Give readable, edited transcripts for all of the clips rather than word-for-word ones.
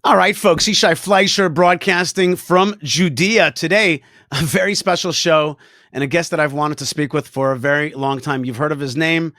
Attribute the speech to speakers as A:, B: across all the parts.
A: All right, folks. Yishai Fleischer broadcasting from Judea. Today, a very special show and a guest that I've wanted to speak with for a very long time. You've heard of his name.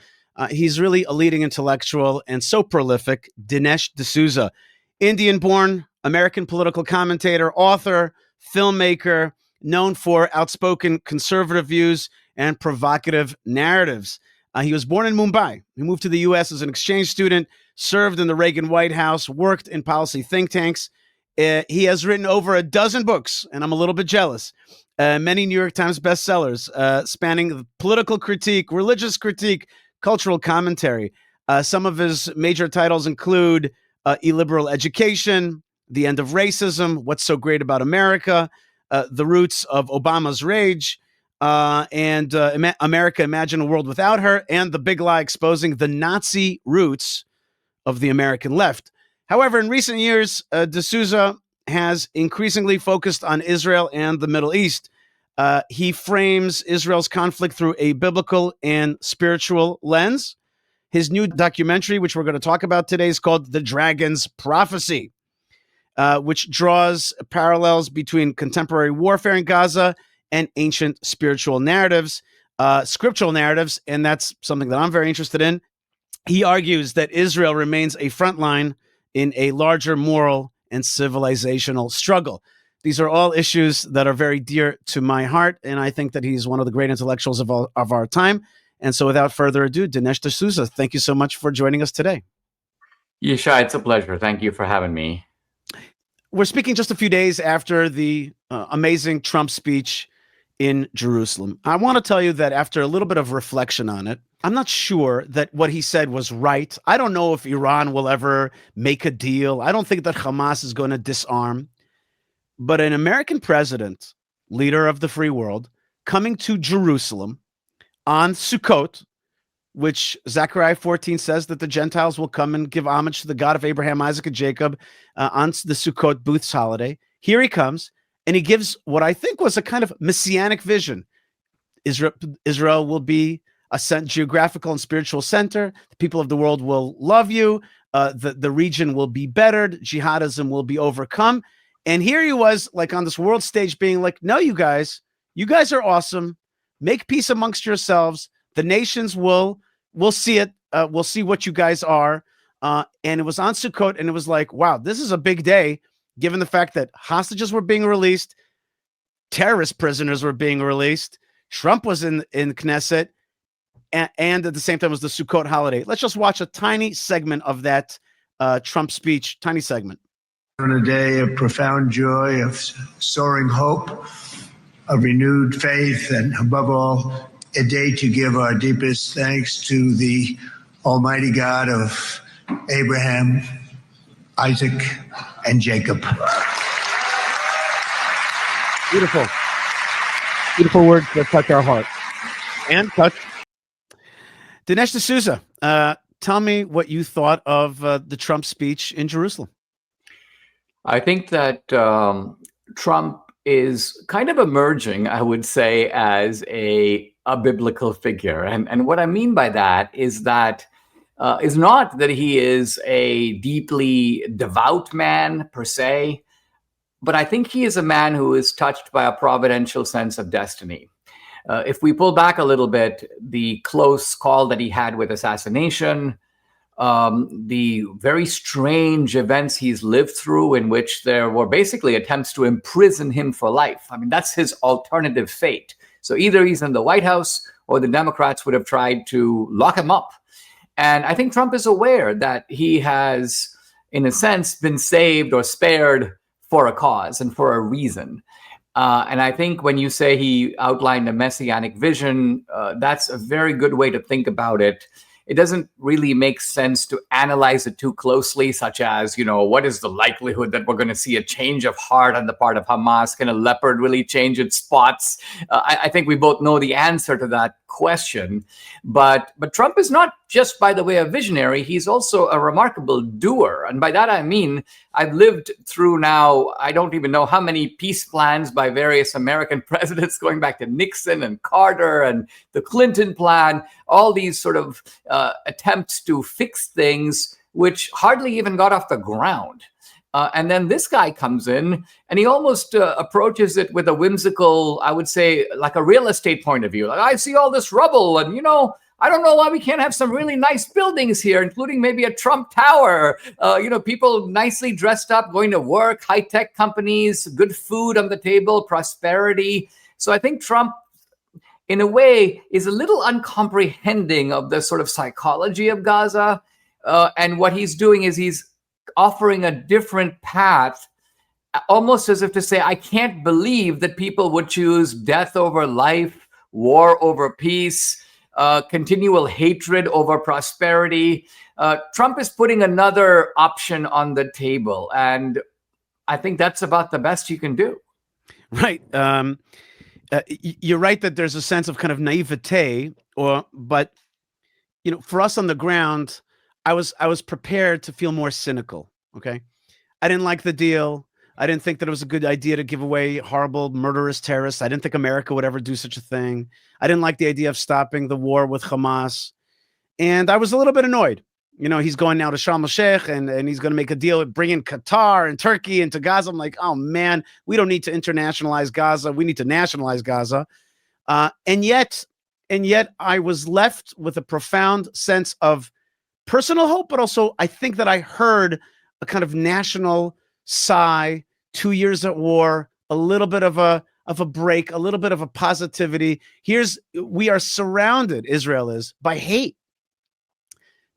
A: He's really a leading intellectual and so prolific, Dinesh D'Souza. Indian-born, American political commentator, author, filmmaker, known for outspoken conservative views and provocative narratives. He was born in Mumbai. He moved to the U.S. as an exchange student, served in the Reagan White House, worked in policy think tanks. He has written over a dozen books, and I'm a little bit jealous. Many New York Times bestsellers spanning political critique, religious critique, cultural commentary. Some of his major titles include Illiberal Education, The End of Racism, What's So Great About America, The Roots of Obama's Rage, and America Imagine a World Without Her, and The Big Lie Exposing the Nazi Roots of the American Left. However, in recent years, D'Souza has increasingly focused on Israel and the Middle East. He frames Israel's conflict through a biblical and spiritual lens. His new documentary, which we're going to talk about today, is called The Dragon's Prophecy, which draws parallels between contemporary warfare in Gaza and ancient spiritual narratives, scriptural narratives, and that's something that I'm very interested in. He argues that Israel remains a front line in a larger moral and civilizational struggle. These are all issues that are very dear to my heart, and I think that he's one of the great intellectuals of our time. And so without further ado, Dinesh D'Souza, thank you so much for joining us today.
B: Yishai, it's a pleasure. Thank you for having me.
A: We're speaking just a few days after the amazing Trump speech in Jerusalem. I want to tell you that after a little bit of reflection on it, I'm not sure that what he said was right. I don't know if Iran will ever make a deal. I don't think that Hamas is going to disarm. But an American president, leader of the free world, coming to Jerusalem on Sukkot, which Zechariah 14 says that the Gentiles will come and give homage to the God of Abraham, Isaac, and Jacob on the Sukkot Booths holiday. Here he comes, and he gives what I think was a kind of messianic vision. Israel will be a geographical and spiritual center. The people of the world will love you. The region will be bettered. Jihadism will be overcome. And here he was, like on this world stage, being like, no, you guys are awesome. Make peace amongst yourselves. The nations will see it. We'll see what you guys are. And it was on Sukkot, and it was like, wow, this is a big day, given the fact that hostages were being released, terrorist prisoners were being released, Trump was in Knesset, and at the same time was the Sukkot holiday. Let's just watch a tiny segment of that Trump speech, tiny segment.
C: On a day of profound joy, of soaring hope, of renewed faith, and above all, a day to give our deepest thanks to the Almighty God of Abraham, Isaac, and Jacob.
A: Beautiful. Beautiful words that touch our heart. And touch. Dinesh D'Souza, tell me what you thought of the Trump speech in Jerusalem.
B: I think that Trump is kind of emerging, I would say, as a biblical figure. And what I mean by that is not that he is a deeply devout man per se, but I think he is a man who is touched by a providential sense of destiny. If we pull back a little bit, the close call that he had with assassination, the very strange events he's lived through in which there were basically attempts to imprison him for life. I mean, that's his alternative fate. So either he's in the White House or the Democrats would have tried to lock him up. And I think Trump is aware that he has, in a sense, been saved or spared for a cause and for a reason. And I think when you say he outlined a messianic vision, that's a very good way to think about it. It doesn't really make sense to analyze it too closely, such as, what is the likelihood that we're going to see a change of heart on the part of Hamas? Can a leopard really change its spots? I think we both know the answer to that question. But Trump is not just, by the way, a visionary. He's also a remarkable doer. And by that, I mean, I've lived through now, I don't even know how many peace plans by various American presidents going back to Nixon and Carter and the Clinton plan, all these sort of attempts to fix things which hardly even got off the ground. And then this guy comes in and he almost approaches it with a whimsical, I would say, like a real estate point of view. Like, I see all this rubble and, I don't know why we can't have some really nice buildings here, including maybe a Trump Tower. People nicely dressed up, going to work, high-tech companies, good food on the table, prosperity. So I think Trump, in a way, is a little uncomprehending of the sort of psychology of Gaza. And what he's doing is he's offering a different path, almost as if to say, I can't believe that people would choose death over life, war over peace, continual hatred over prosperity. Trump is putting another option on the table. And I think that's about the best you can do.
A: Right. You're right that there's a sense of kind of naivete, but for us on the ground, I was prepared to feel more cynical. Okay, I didn't like the deal. I didn't think that it was a good idea to give away horrible, murderous terrorists. I didn't think America would ever do such a thing. I didn't like the idea of stopping the war with Hamas, and I was a little bit annoyed. He's going now to Sharm el-Sheikh, and he's going to make a deal with bringing Qatar and Turkey into Gaza. I'm like, oh man, we don't need to internationalize Gaza. We need to nationalize Gaza. And yet I was left with a profound sense of personal hope, but also I think that I heard a kind of national sigh. 2 years at war, a little bit of a break, a little bit of a positivity. We are surrounded, Israel is, by hate.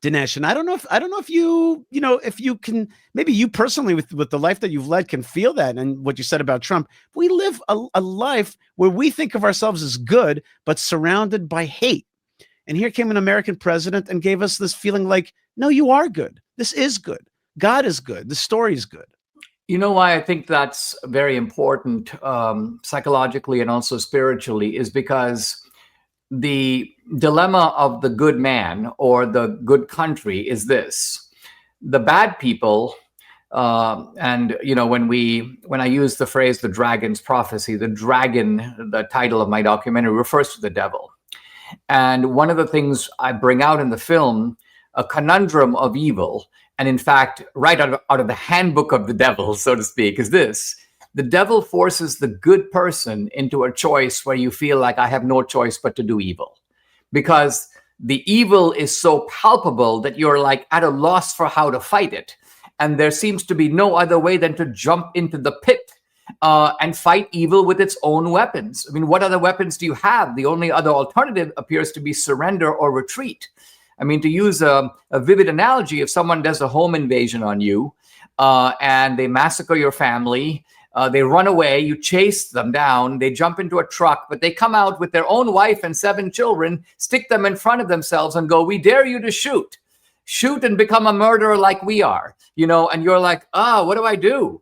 A: Dinesh, and I don't know if if you can, maybe you personally with the life that you've led can feel that, and what you said about Trump. We live a life where we think of ourselves as good, but surrounded by hate. And here came an American president and gave us this feeling like, no, you are good. This is good. God is good. The story is good.
B: You know why I think that's very important psychologically and also spiritually is because the dilemma of the good man or the good country is this. The bad people, and when I use the phrase the dragon's prophecy, the dragon, the title of my documentary, refers to the devil. And one of the things I bring out in the film, a conundrum of evil, and in fact, right out of the handbook of the devil, so to speak, is this. The devil forces the good person into a choice where you feel like I have no choice but to do evil. Because the evil is so palpable that you're like at a loss for how to fight it. And there seems to be no other way than to jump into the pit and fight evil with its own weapons. I mean, what other weapons do you have? The only other alternative appears to be surrender or retreat. I mean, to use a vivid analogy, if someone does a home invasion on you and they massacre your family, they run away, you chase them down, they jump into a truck, but they come out with their own wife and 7 children, stick them in front of themselves and go, we dare you to shoot. Shoot and become a murderer like we are, and you're like, what do I do?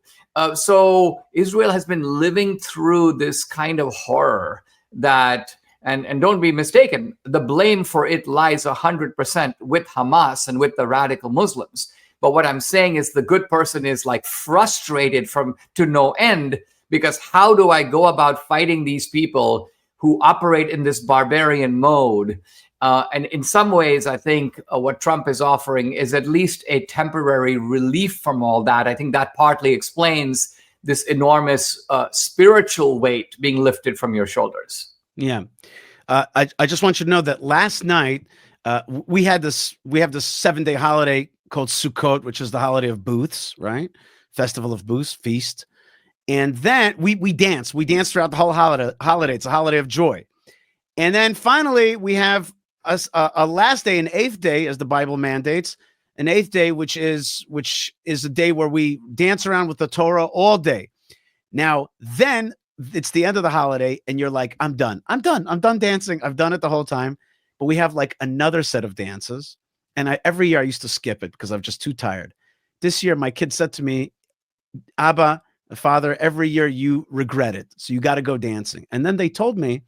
B: So Israel has been living through this kind of horror that, and don't be mistaken, the blame for it lies 100% with Hamas and with the radical Muslims. But what I'm saying is the good person is like frustrated to no end, because how do I go about fighting these people who operate in this barbarian mode? And in some ways, I think what Trump is offering is at least a temporary relief from all that. I think that partly explains this enormous spiritual weight being lifted from your shoulders.
A: Yeah. I just want you to know that last night we have this 7-day holiday called Sukkot, which is the holiday of booths, right? Festival of booths, feast. And then we dance. We dance throughout the whole holiday. It's a holiday of joy. And then finally we have a last day, an 8th day, as the Bible mandates, an 8th day, which is a day where we dance around with the Torah all day. Now, then it's the end of the holiday and you're like, I'm done dancing. I've done it the whole time. But we have like another set of dances. And every year I used to skip it because I'm just too tired. This year, my kid said to me, Abba, Father, every year you regret it. So you got to go dancing. And then they told me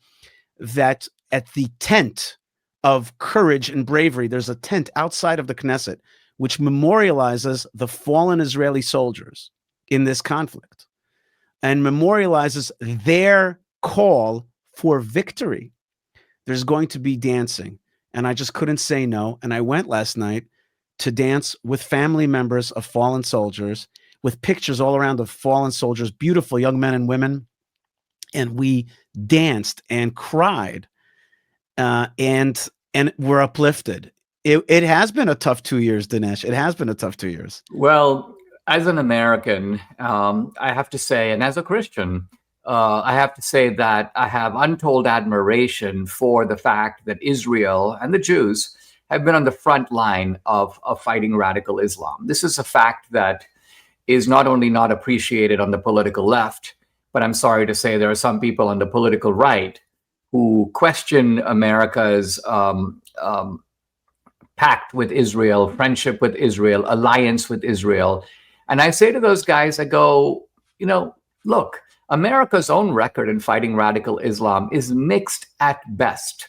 A: that at the tent of courage and bravery, there's a tent outside of the Knesset, which memorializes the fallen Israeli soldiers in this conflict and memorializes their call for victory. There's going to be dancing. And I just couldn't say no. And I went last night to dance with family members of fallen soldiers. with pictures all around of fallen soldiers, beautiful young men and women. And we danced and cried, and we're uplifted. It has been a tough 2 years, Dinesh. It has been a tough 2 years.
B: Well, as an American, I have to say, and as a Christian, I have to say that I have untold admiration for the fact that Israel and the Jews have been on the front line of fighting radical Islam. This is a fact that is not only not appreciated on the political left, but I'm sorry to say there are some people on the political right who question America's pact with Israel, friendship with Israel, alliance with Israel. And I say to those guys, I go, look, America's own record in fighting radical Islam is mixed at best.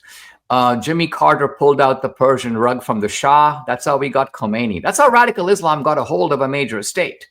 B: Jimmy Carter pulled out the Persian rug from the Shah. That's how we got Khomeini. That's how radical Islam got a hold of a major state.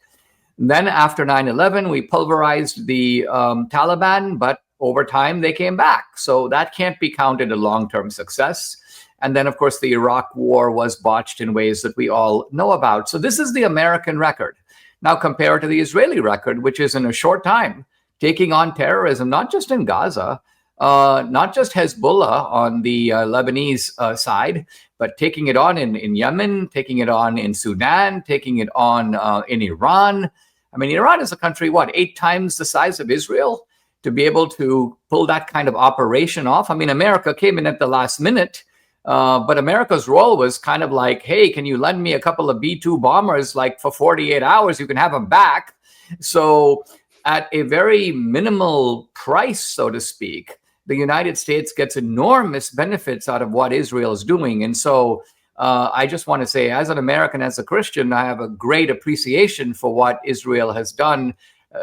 B: Then after 9/11, we pulverized the Taliban, but over time they came back. So that can't be counted a long-term success. And then, of course, the Iraq war was botched in ways that we all know about. So this is the American record. Now compare it to the Israeli record, which is in a short time taking on terrorism, not just in Gaza, not just Hezbollah on the Lebanese side, but taking it on in Yemen, taking it on in Sudan, taking it on in Iran. I mean, Iran is a country, 8 times the size of Israel? To be able to pull that kind of operation off. I mean, America came in at the last minute, but America's role was kind of like, hey, can you lend me a couple of B-2 bombers for 48 hours? You can have them back. So at a very minimal price, so to speak, the United States gets enormous benefits out of what Israel is doing. And so I just want to say, as an American, as a Christian, I have a great appreciation for what Israel has done.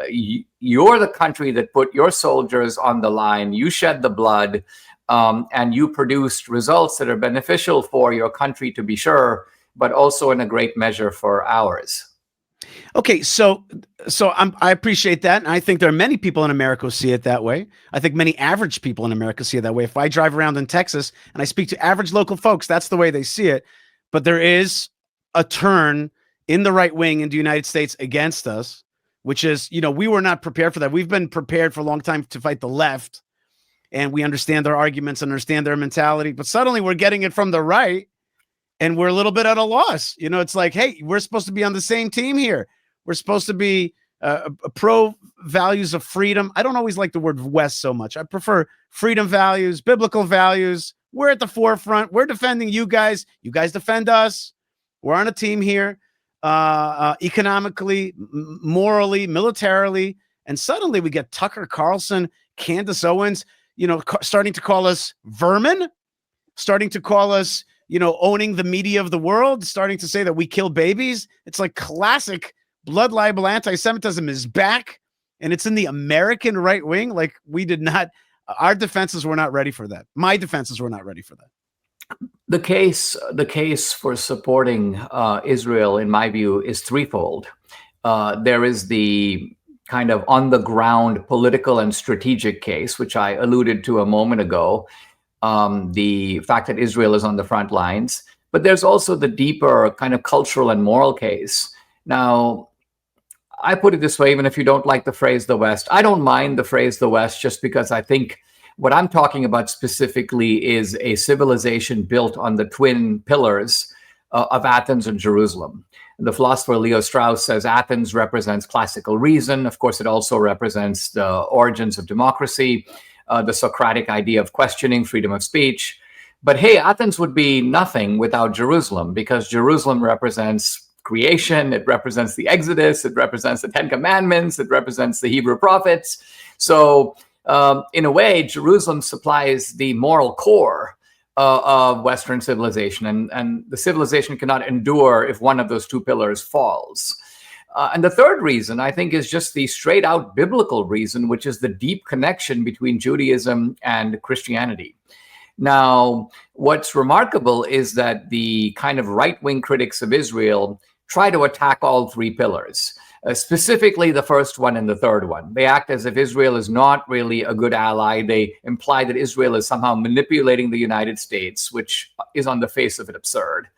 B: You're the country that put your soldiers on the line. You shed the blood, and you produced results that are beneficial for your country, to be sure, but also in a great measure for ours.
A: Okay, so I appreciate that, and I think there are many people in America who see it that way. I think many average people in America see it that way. If I drive around in Texas and I speak to average local folks, that's the way they see it. But there is a turn in the right wing in the United States against us, which is, we were not prepared for that. We've been prepared for a long time to fight the left, and we understand their arguments, understand their mentality. But suddenly we're getting it from the right, and we're a little bit at a loss. It's like, hey, we're supposed to be on the same team here. We're supposed to be pro values of freedom. I don't always like the word West so much. I prefer freedom values, biblical values. We're at the forefront. We're defending you guys. You guys defend us. We're on a team here, economically, morally, militarily. And suddenly we get Tucker Carlson, Candace Owens, starting to call us vermin, starting to call us, owning the media of the world, starting to say that we kill babies. It's like classic blood libel anti-Semitism is back, and it's in the American right wing. Like, we did not, our defenses were not ready for that. My defenses were not ready for that.
B: The case for supporting Israel, in my view, is threefold. There is the kind of on the ground political and strategic case, which I alluded to a moment ago. The fact that Israel is on the front lines, but there's also the deeper kind of cultural and moral case. Now, I put it this way, even if you don't like the phrase the West, I don't mind the phrase the West, just because I think what I'm talking about specifically is a civilization built on the twin pillars of Athens and Jerusalem. The philosopher Leo Strauss says Athens represents classical reason. Of course, it also represents the origins of democracy, the Socratic idea of questioning, freedom of speech. But hey, Athens would be nothing without Jerusalem, because Jerusalem represents creation, it represents the Exodus, it represents the Ten Commandments, it represents the Hebrew prophets. So in a way, Jerusalem supplies the moral core of Western civilization, and the civilization cannot endure if one of those two pillars falls. And the third reason, I think, is just the straight out biblical reason, which is the deep connection between Judaism and Christianity. Now, what's remarkable is that the kind of right-wing critics of Israel try to attack all three pillars, specifically the first one and the third one. They act as if Israel is not really a good ally. They imply that Israel is somehow manipulating the United States, which is on the face of it absurd.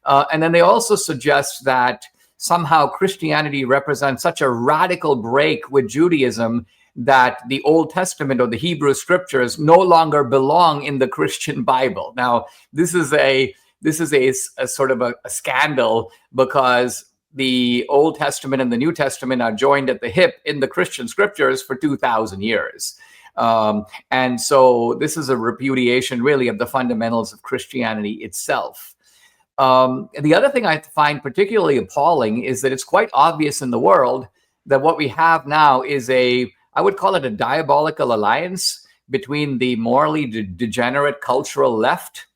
B: And then they also suggest that somehow Christianity represents such a radical break with Judaism that the Old Testament or the Hebrew scriptures no longer belong in the Christian Bible. Now, this is a sort of a scandal, because the Old Testament and the New Testament are joined at the hip in the Christian scriptures for 2,000 years. And so this is a repudiation really of the fundamentals of Christianity itself. The other thing I find particularly appalling is that it's quite obvious in the world that what we have now is I would call it a diabolical alliance between the morally degenerate cultural left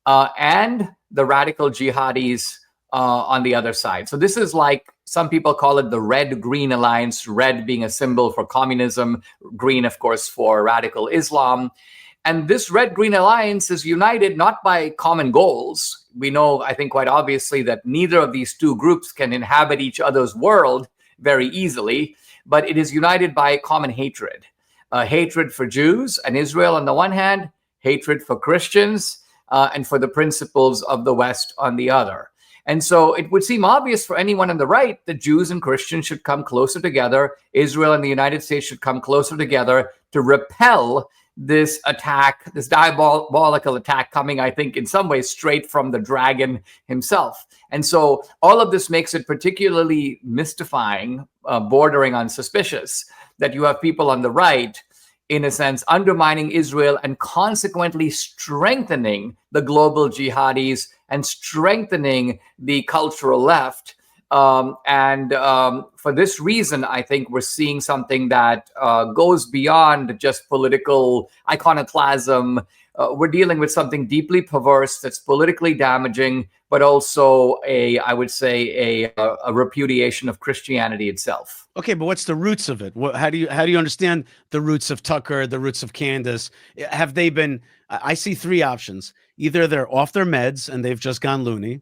B: and the radical jihadis on the other side. So this is like, some people call it the red-green alliance, red being a symbol for communism, green, of course, for radical Islam. And this red-green alliance is united not by common goals. We know, I think quite obviously, that neither of these two groups can inhabit each other's world very easily, but it is united by common hatred. Hatred for Jews and Israel on the one hand, hatred for Christians, and for the principles of the West on the other. And so it would seem obvious for anyone on the right that Jews and Christians should come closer together. Israel and the United States should come closer together to repel this attack, this diabolical attack coming, I think, in some ways straight from the dragon himself. And so all of this makes it particularly mystifying, bordering on suspicious, that you have people on the right, in a sense, undermining Israel and consequently strengthening the global jihadis and strengthening the cultural left. For this reason, I think we're seeing something that goes beyond just political iconoclasm. We're dealing with something deeply perverse that's politically damaging, but also I would say a repudiation of Christianity itself.
A: Okay, but what's the roots of it? How do you understand the roots of Tucker, the roots of Candace? Have they been? I see three options. Either they're off their meds and they've just gone loony.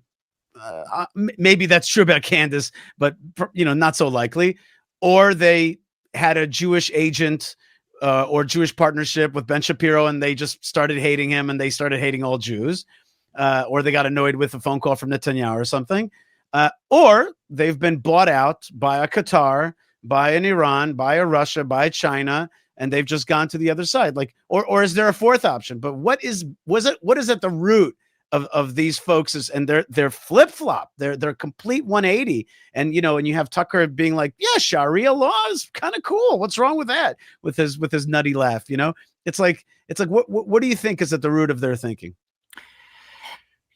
A: Maybe that's true about Candace, but not so likely. Or they had a Jewish agent or Jewish partnership with Ben Shapiro, and they just started hating him, and they started hating all Jews. Or they got annoyed with a phone call from Netanyahu or something. Or they've been bought out by a Qatar, by an Iran, by a Russia, by China, and they've just gone to the other side. Like, or is there a fourth option? But what is at the root of these folks and they're flip-flop, they're complete 180. And and you have Tucker being like, yeah, Sharia law is kind of cool, what's wrong with that, with his nutty laugh. It's like what do you think is at the root of their thinking?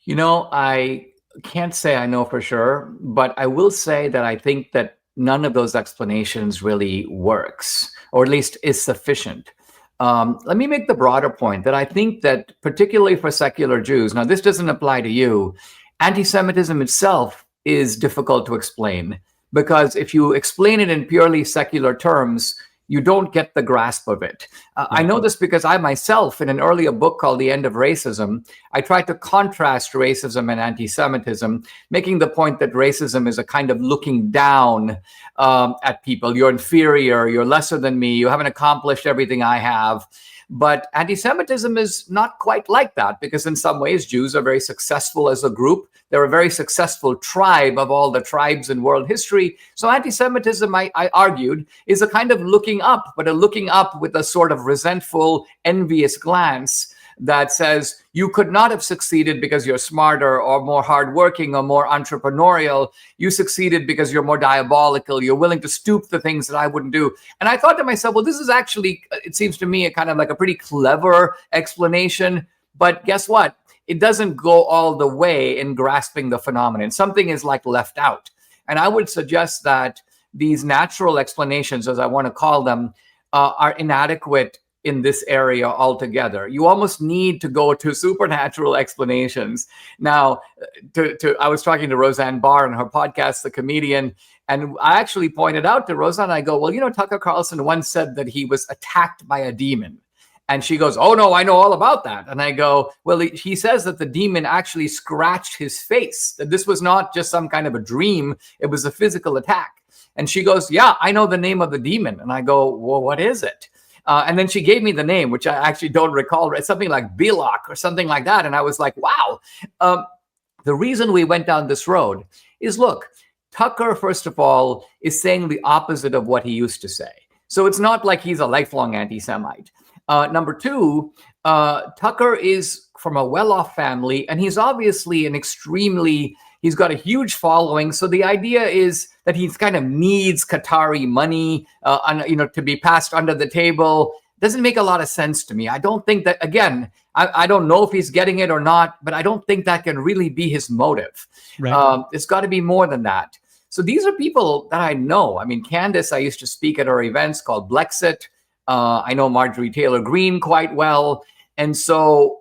B: I can't say I know for sure, but I will say that I think that none of those explanations really works, or at least is sufficient. Let me make the broader point that I think that particularly for secular Jews, now this doesn't apply to you, anti-Semitism itself is difficult to explain, because if you explain it in purely secular terms, you don't get the grasp of it. I know this because I myself, in an earlier book called The End of Racism, I tried to contrast racism and anti-Semitism, making the point that racism is a kind of looking down at people. You're inferior, you're lesser than me, you haven't accomplished everything I have. But anti-Semitism is not quite like that, because in some ways Jews are very successful as a group. They're a very successful tribe of all the tribes in world history. So anti-Semitism, I argued, is a kind of looking up, but a looking up with a sort of resentful, envious glance that says you could not have succeeded because you're smarter or more hardworking or more entrepreneurial. You succeeded because you're more diabolical. You're willing to stoop to things that I wouldn't do. And I thought to myself, well, this is actually, it seems to me, a kind of like a pretty clever explanation. But guess what? It doesn't go all the way in grasping the phenomenon. Something is like left out. And I would suggest that these natural explanations, as I want to call them, are inadequate in this area altogether. You almost need to go to supernatural explanations. Now, I was talking to Roseanne Barr on her podcast, The Comedian, and I actually pointed out to Roseanne, I go, well, Tucker Carlson once said that he was attacked by a demon. And she goes, oh, no, I know all about that. And I go, well, he says that the demon actually scratched his face, that this was not just some kind of a dream. It was a physical attack. And she goes, yeah, I know the name of the demon. And I go, well, what is it? And then she gave me the name, which I actually don't recall. It's something like Bilak or something like that. And I was like, wow. The reason we went down this road is, look, Tucker, first of all, is saying the opposite of what he used to say. So it's not like he's a lifelong anti-Semite. Number two, Tucker is from a well-off family, and he's obviously he's got a huge following. So the idea is that he kind of needs Qatari money, to be passed under the table. Doesn't make a lot of sense to me. I don't think that, again, I don't know if he's getting it or not, but I don't think that can really be his motive.
A: Right.
B: It's got to be more than that. So these are people that I know. I mean, Candace, I used to speak at our events called Blexit. I know Marjorie Taylor Greene quite well. And so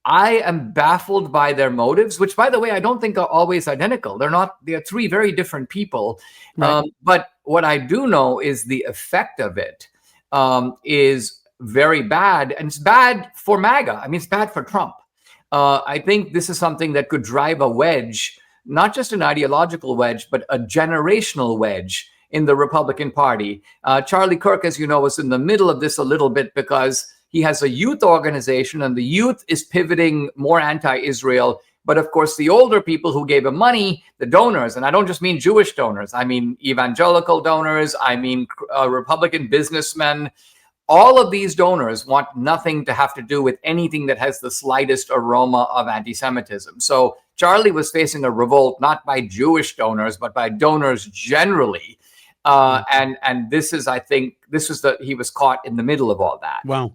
B: I am baffled by their motives, which, by the way, I don't think are always identical. They're three very different people.
A: Right.
B: But what I do know is the effect of it is very bad. And it's bad for MAGA. I mean, it's bad for Trump. I think this is something that could drive a wedge, not just an ideological wedge, but a generational wedge in the Republican Party. Charlie Kirk, as you know, was in the middle of this a little bit because he has a youth organization and the youth is pivoting more anti-Israel. But of course, the older people who gave him money, the donors, and I don't just mean Jewish donors, I mean evangelical donors, I mean Republican businessmen, all of these donors want nothing to have to do with anything that has the slightest aroma of anti-Semitism. So Charlie was facing a revolt, not by Jewish donors, but by donors generally. And this is, I think, he was caught in the middle of all that.
A: Wow.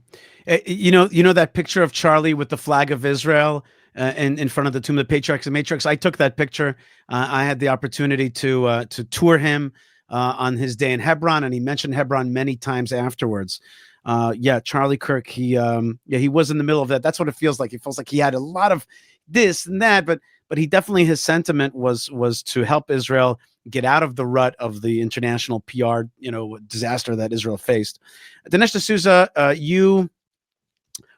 A: You know that picture of Charlie with the flag of Israel in front of the Tomb of the Patriarchs and Matriarchs? I took that picture. I had the opportunity to tour him on his day in Hebron, and he mentioned Hebron many times afterwards. Charlie Kirk, he was in the middle of that. That's what it feels like. It feels like he had a lot of this and that, but he definitely, his sentiment was to help Israel get out of the rut of the international PR, disaster that Israel faced. Dinesh D'Souza, you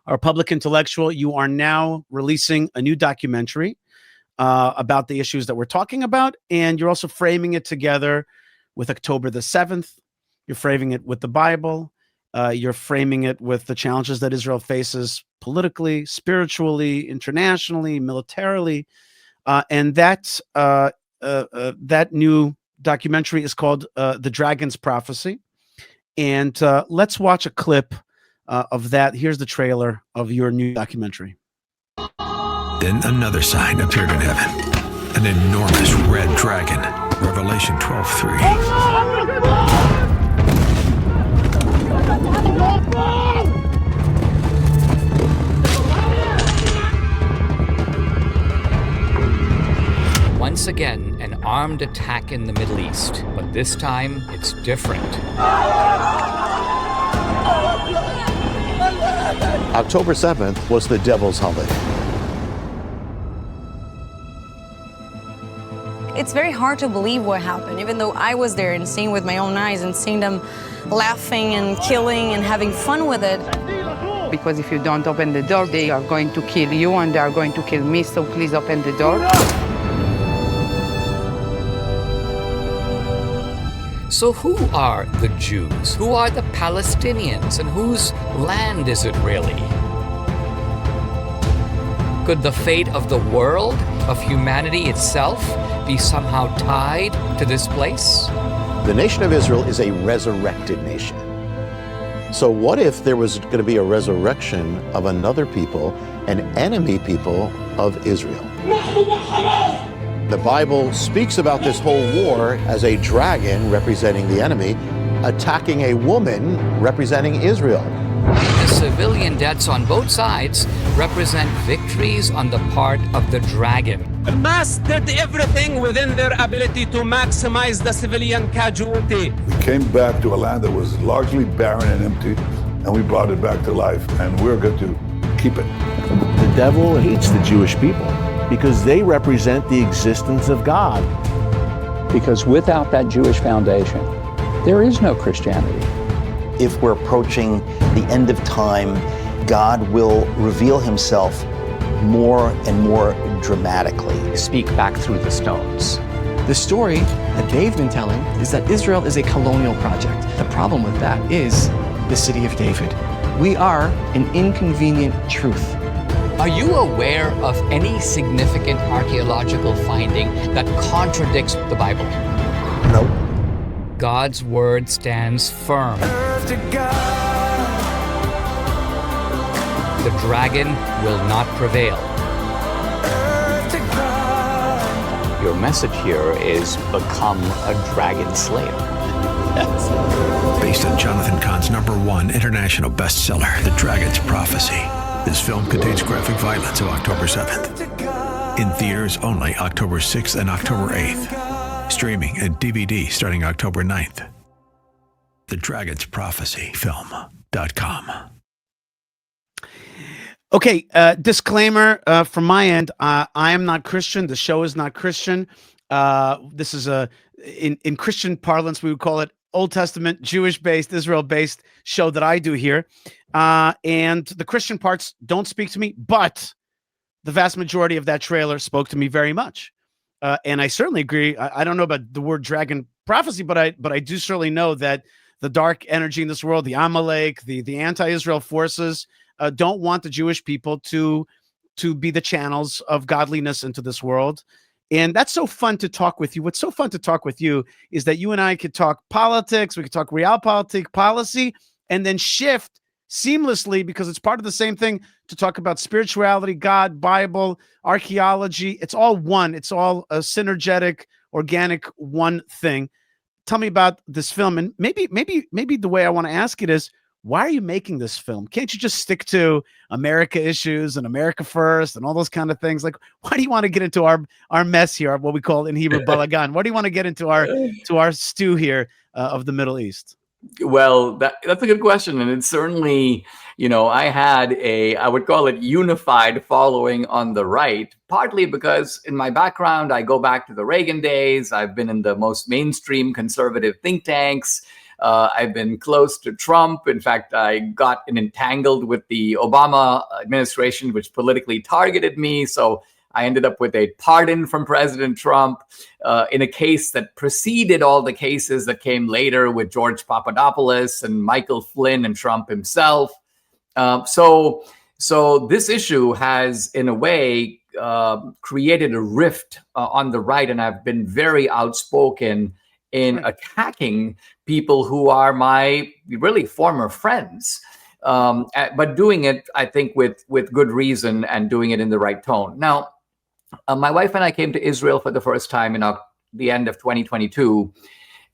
A: are a public intellectual. You are now releasing a new documentary about the issues that we're talking about, and you're also framing it together with October the 7th. You're framing it with the Bible. You're framing it with the challenges that Israel faces politically, spiritually, internationally, militarily. And that new documentary is called The Dragon's Prophecy. And let's watch a clip of that. Here's the trailer of your new documentary.
D: Then another sign appeared in heaven, an enormous red dragon. Revelation 12:3.
E: Once again, an armed attack in the Middle East, but this time it's different.
F: October 7th was the devil's holiday.
G: It's very hard to believe what happened, even though I was there and seeing with my own eyes and seeing them laughing and killing and having fun with it.
H: Because if you don't open the door, they are going to kill you and they are going to kill me, so please open the door.
E: So who are the Jews? Who are the Palestinians? And whose land is it really? Could the fate of the world, of humanity itself, be somehow tied to this place?
F: The nation of Israel is a resurrected nation. So what if there was going to be a resurrection of another people, an enemy people of Israel? The Bible speaks about this whole war as a dragon representing the enemy attacking a woman representing Israel.
E: The civilian deaths on both sides represent victories on the part of the dragon.
I: Hamas did everything within their ability to maximize the civilian casualty.
J: We came back to a land that was largely barren and empty, and we brought it back to life, and we're going to keep it.
F: The devil hates the Jewish people because they represent the existence of God.
K: Because without that Jewish foundation, there is no Christianity.
L: If we're approaching the end of time, God will reveal himself more and more dramatically.
M: Speak back through the stones. The story that they've been telling is that Israel is a colonial project. The problem with that is the city of David. We are an inconvenient truth.
E: Are you aware of any significant archaeological finding that contradicts the Bible?
F: Nope.
E: God's word stands firm. The dragon will not prevail.
B: Your message here is become a dragon slayer.
D: Based on Jonathan Cahn's #1 international bestseller, The Dragon's Prophecy. This film contains graphic violence of October 7th. In theaters only October 6th and October 8th. Streaming and DVD starting October 9th. The Dragon's Prophecy Film.com.
A: Okay, disclaimer from my end. I am not Christian. The show is not Christian. This is in Christian parlance, we would call it Old Testament, Jewish-based, Israel-based show that I do here. And the Christian parts don't speak to me, but the vast majority of that trailer spoke to me very much. And I certainly agree. I don't know about the word dragon prophecy, but I do certainly know that the dark energy in this world, the Amalek, the anti-Israel forces, don't want the Jewish people to be the channels of godliness into this world. And that's so fun to talk with you. What's so fun to talk with you is that you and I could talk politics, we could talk realpolitik, policy, and then shift seamlessly, because it's part of the same thing, to talk about spirituality, God, Bible, archaeology. It's all one. It's all a synergetic, organic one thing. Tell me about this film. And maybe the way I want to ask it is, why are you making this film? Can't you just stick to America issues and America first and all those kind of things? Like, why do you want to get into our mess here, what we call in Hebrew balagan? Why do you want to get into our stew here of the Middle East?
B: Well, that's a good question. And it's certainly, I had I would call it unified following on the right, partly because in my background, I go back to the Reagan days. I've been in the most mainstream conservative think tanks. I've been close to Trump. In fact, I got entangled with the Obama administration, which politically targeted me. So I ended up with a pardon from President Trump in a case that preceded all the cases that came later with George Papadopoulos and Michael Flynn and Trump himself. So this issue has, in a way, created a rift on the right, and I've been very outspoken in attacking people who are my really former friends. But doing it, I think, with good reason and doing it in the right tone. Now, my wife and I came to Israel for the first time in the end of 2022.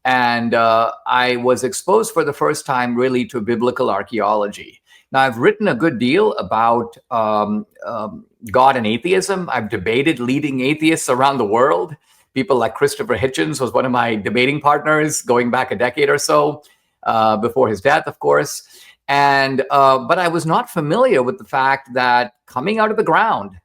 B: And I was exposed for the first time really to biblical archaeology. Now, I've written a good deal about God and atheism. I've debated leading atheists around the world. People like Christopher Hitchens was one of my debating partners going back a decade or so, before his death, of course. And but I was not familiar with the fact that coming out of the ground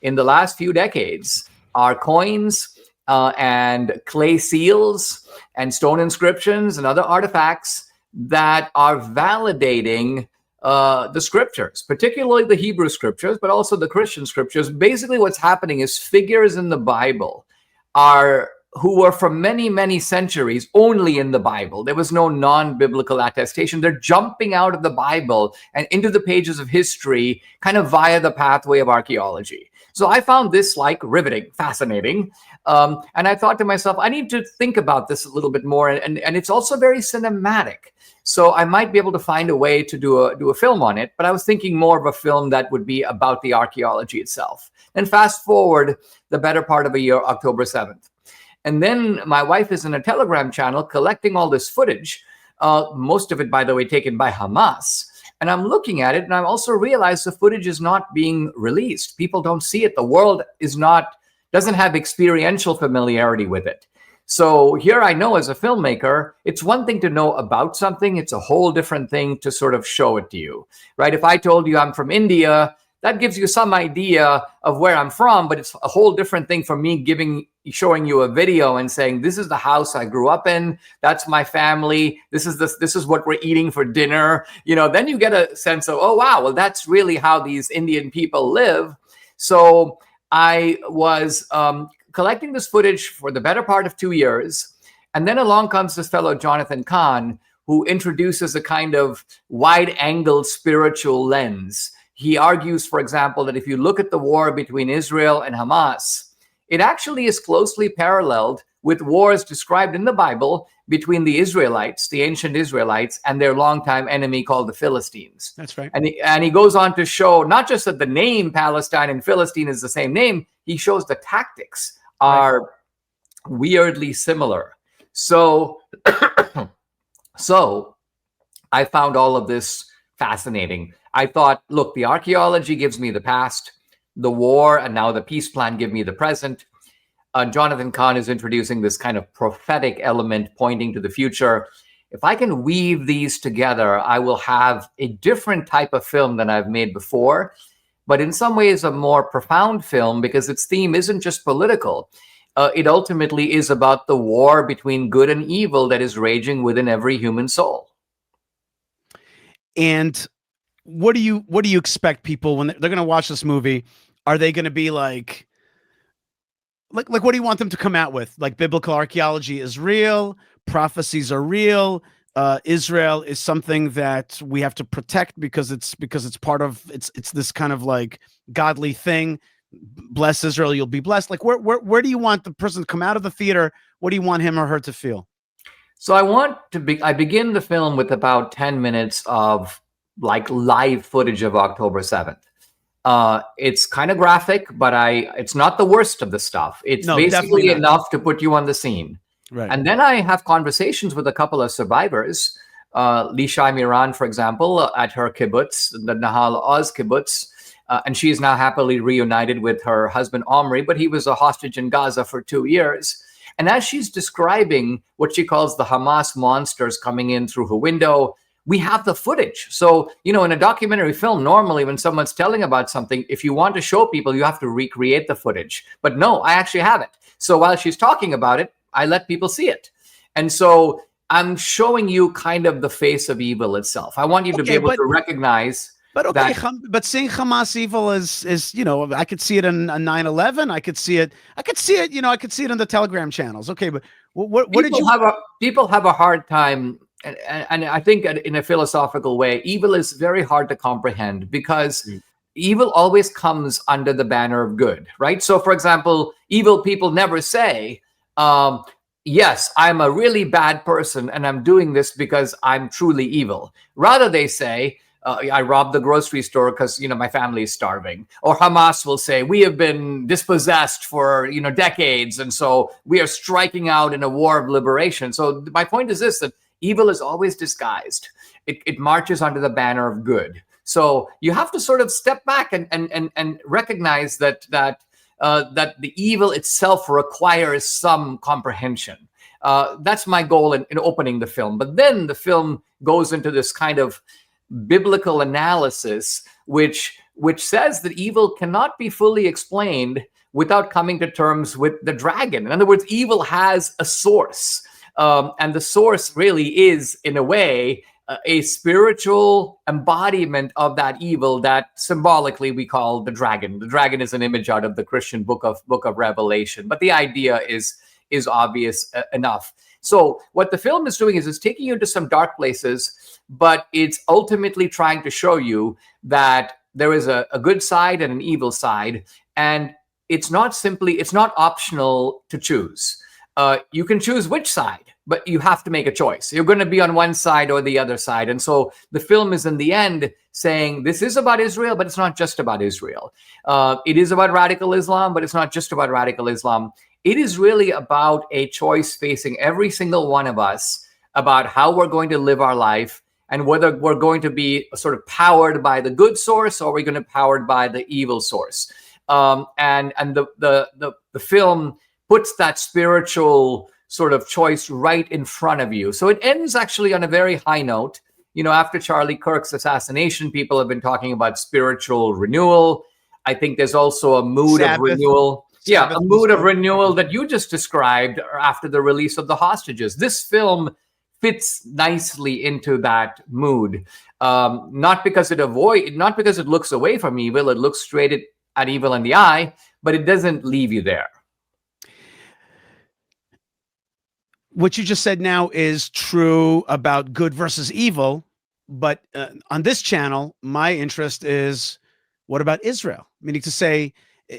B: in the last few decades are coins and clay seals and stone inscriptions and other artifacts that are validating the scriptures, particularly the Hebrew scriptures, but also the Christian scriptures. Basically, what's happening is figures in the Bible who were for many, many centuries only in the Bible. There was no non-biblical attestation. They're jumping out of the Bible and into the pages of history, kind of via the pathway of archaeology. So I found this riveting, fascinating. And I thought to myself, I need to think about this a little bit more. And it's also very cinematic. So I might be able to find a way to do a film on it. But I was thinking more of a film that would be about the archaeology itself. And fast forward the better part of a year, October 7th. And then my wife is in a Telegram channel collecting all this footage, most of it, by the way, taken by Hamas. And I'm looking at it, and I also realized the footage is not being released. People don't see it. The world doesn't have experiential familiarity with it. So here I know as a filmmaker, it's one thing to know about something. It's a whole different thing to sort of show it to you, right? If I told you I'm from India, that gives you some idea of where I'm from, but it's a whole different thing for me showing you a video and saying, this is the house I grew up in. That's my family. This is what we're eating for dinner. Then you get a sense of, oh, wow, well, that's really how these Indian people live. So I was collecting this footage for the better part of 2 years. And then along comes this fellow, Jonathan Cahn, who introduces a kind of wide-angle spiritual lens. He argues, for example, that if you look at the war between Israel and Hamas, it actually is closely paralleled with wars described in the Bible between the Israelites, the ancient Israelites, and their longtime enemy called the Philistines.
A: That's right.
B: And he goes on to show not just that the name Palestine and Philistine is the same name, he shows the tactics are weirdly similar. So, so I found all of this fascinating. I thought, look, the archaeology gives me the past, the war, and now the peace plan give me the present. Jonathan Kahn is introducing this kind of prophetic element pointing to the future. If I can weave these together, I will have a different type of film than I've made before, but in some ways a more profound film because its theme isn't just political. It ultimately is about the war between good and evil that is raging within every human soul.
A: And what do you expect people when they're going to watch this movie? Are they going to be like what do you want them to come out with? Like biblical archaeology is real, prophecies are real, Israel is something that we have to protect because it's part of it's this kind of like godly thing. Bless Israel, you'll be blessed. Like where do you want the person to come out of the theater? What do you want him or her to feel?
B: So I begin the film with about 10 minutes of like live footage of October 7th. It's kind of graphic, but it's not the worst of the stuff. It's basically enough to put you on the scene.
A: Right.
B: And then I have conversations with a couple of survivors. Yishai Miran, for example, at her kibbutz, the Nahal Oz kibbutz, and she is now happily reunited with her husband Omri, but he was a hostage in Gaza for 2 years. And as she's describing what she calls the Hamas monsters coming in through her window, we have the footage. So, in a documentary film, normally when someone's telling about something, if you want to show people, you have to recreate the footage. But no, I actually have it. So while she's talking about it, I let people see it. And so I'm showing you kind of the face of evil itself. I want you to be able to recognize.
A: But okay, but seeing Hamas evil is I could see it in 9/11. I could see it. I could see it in the Telegram channels. Okay, but what did you?
B: People have a hard time, and I think in a philosophical way, evil is very hard to comprehend because evil always comes under the banner of good, right? So, for example, evil people never say, yes, I'm a really bad person and I'm doing this because I'm truly evil. Rather, they say, I robbed the grocery store because, my family is starving. Or Hamas will say, we have been dispossessed for, decades. And so we are striking out in a war of liberation. So my point is this, that evil is always disguised. It marches under the banner of good. So you have to sort of step back and recognize that the evil itself requires some comprehension. That's my goal in opening the film. But then the film goes into this kind of biblical analysis, which says that evil cannot be fully explained without coming to terms with the dragon. In other words, evil has a source. And the source really is, in a way, a spiritual embodiment of that evil that symbolically we call the dragon. The dragon is an image out of the Christian book of Revelation, but the idea is obvious enough. So what the film is doing is it's taking you into some dark places, but it's ultimately trying to show you that there is a good side and an evil side, and it's not optional to choose. You can choose which side, but you have to make a choice. You're going to be on one side or the other side. And so the film is in the end saying this is about Israel, but it's not just about Israel. It is about radical Islam, but it's not just about radical Islam. It is really about a choice facing every single one of us about how we're going to live our life and whether we're going to be sort of powered by the good source or we're going to be powered by the evil source. And the film puts that spiritual sort of choice right in front of you. So it ends actually on a very high note. After Charlie Kirk's assassination, people have been talking about spiritual renewal. I think there's also a mood of renewal. Yeah, a mood of renewal that you just described after the release of the hostages. This film fits nicely into that mood. Not because it looks away from evil, it looks straight at evil in the eye, but it doesn't leave you there.
A: What you just said now is true about good versus evil, but on this channel, my interest is what about Israel? Meaning to say,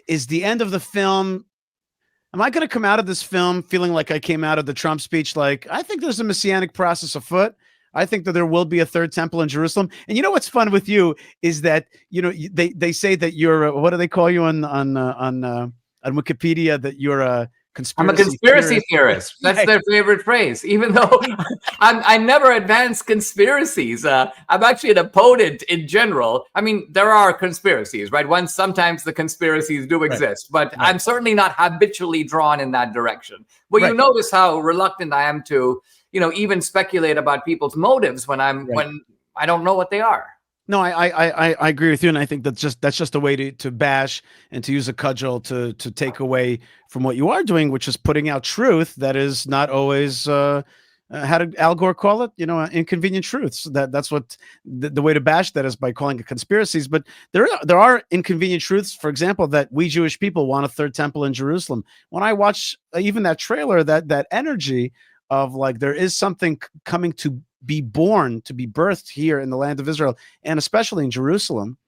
A: is the end of the film, Am I going to come out of this film feeling like I came out of the Trump speech? Like, I think there's a messianic process afoot. I think that there will be a third temple in Jerusalem. And you know what's fun with you is that they say that you're what do they call you on Wikipedia, that you're a
B: I'm a
A: conspiracy
B: conspiracy theorist. That's
A: Right.
B: their favorite phrase, even though I never advance conspiracies. I'm actually an opponent in general. I mean, there are conspiracies, right? Sometimes the conspiracies do exist, but I'm certainly not habitually drawn in that direction. Well, you notice how reluctant I am to, even speculate about people's motives when when I don't know what they are.
A: No, I agree with you, and I think that's just a way to bash and to use a cudgel to take away from what you are doing, which is putting out truth that is not always how did Al Gore call it? Inconvenient truths. That's what the way to bash that is by calling it conspiracies. But there are inconvenient truths. For example, that we Jewish people want a third temple in Jerusalem. When I watch even that trailer, that energy of like there is something coming to be born, to be birthed here in the land of Israel, and especially in Jerusalem,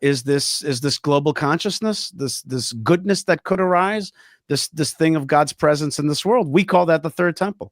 A: is this global consciousness, this goodness that could arise, this thing of God's presence in this world. We call that the third temple.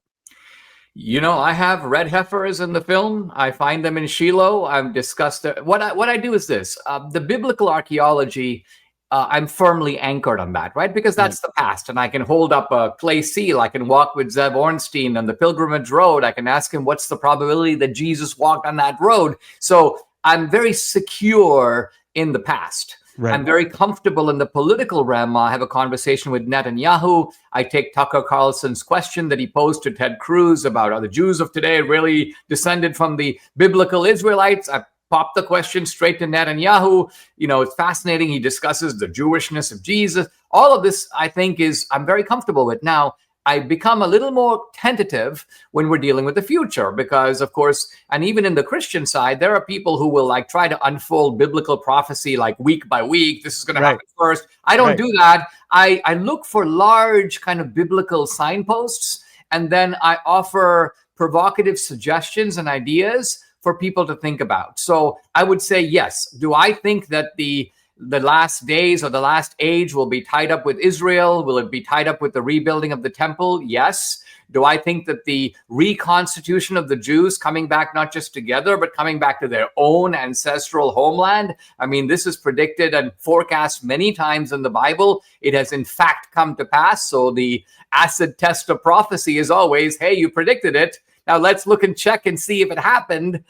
B: I have red heifers in the film. I find them in Shiloh. I've discussed it. What I do is this: the biblical archaeology. I'm firmly anchored on that, right? Because that's the past, and I can hold up a clay seal. I can walk with Zev Ornstein on the Pilgrimage Road. I can ask him what's the probability that Jesus walked on that road. So I'm very secure in the past. Right. I'm very comfortable in the political realm. I have a conversation with Netanyahu. I take Tucker Carlson's question that he posed to Ted Cruz about are the Jews of today really descended from the biblical Israelites? I pop the question straight to Netanyahu. It's fascinating. He discusses the Jewishness of Jesus. All of this, I think, I'm very comfortable with. Now, I become a little more tentative when we're dealing with the future because, of course, and even in the Christian side, there are people who will try to unfold biblical prophecy week by week. This is going to happen first. I don't do that. I look for large kind of biblical signposts, and then I offer provocative suggestions and ideas for people to think about. So I would say, yes. Do I think that the last days or the last age will be tied up with Israel? Will it be tied up with the rebuilding of the temple? Yes. Do I think that the reconstitution of the Jews coming back not just together, but coming back to their own ancestral homeland? I mean, this is predicted and forecast many times in the Bible. It has in fact come to pass. So the acid test of prophecy is always, hey, you predicted it. Now let's look and check and see if it happened.